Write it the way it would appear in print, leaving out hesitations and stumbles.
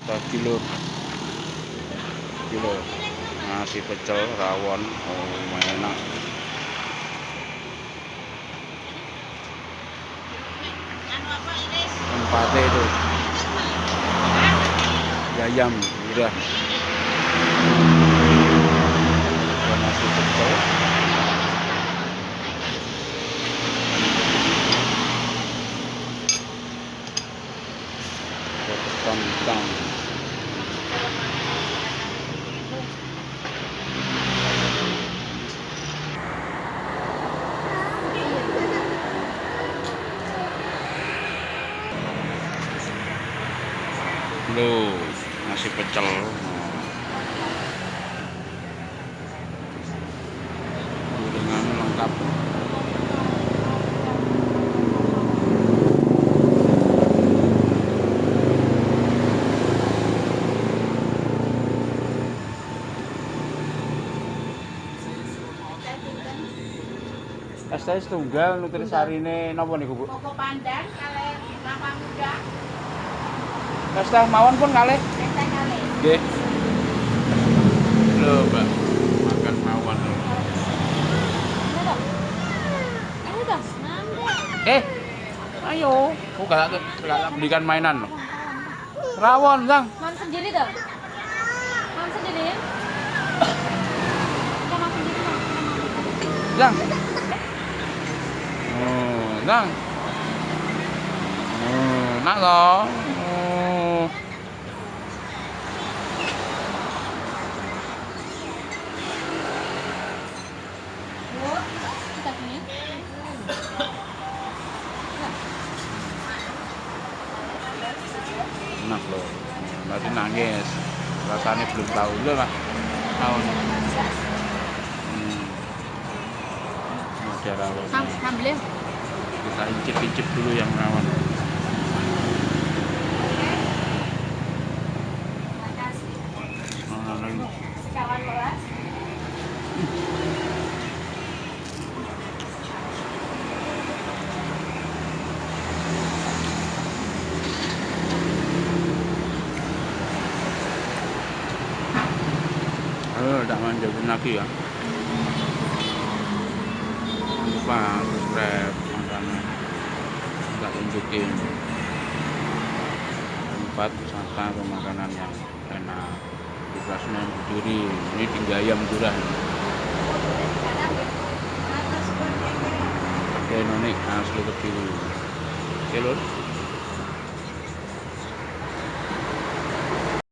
kilo nasi pecel rawon. Oh, enak. Tempatnya itu ayam udah nasi pecel. Kentang. Loh, nasi pecel. Gorengan lengkap. Es tunggal nutrisarine napa niku, Bu? Koko pandan kalih kelapa muda. Es teh mawon pun kalih. Es teh kalih. Nggih. Lho, Mbak. Makan mawon. Ayo dah, ngambil. Ayo. Oh, gak belikan mainan loh. Rawon, Sang. Mam sendiri dah. Mam sendiri ya. Kita mam sendiri. Sang. Oh, Sang. Oh, nak toh. Oh. Bu, kita sini. Enak loh. Nanti nangis. Rasanya belum tahu loh, Mas. Tahun. Ada rawon. Ambil ya. Kita incip-incip dulu yang rawon. Makasih. Oh, Sekawan belas. tak manjauin lagi ya. Jangan lupa subscribe makanan. Tak tunjukin tempat wisata atau makanan yang enak. Di Plasmen Berdiri. Ini tinggal ayam murah. Oke, nonik asli Berdiri. Oke, Lur.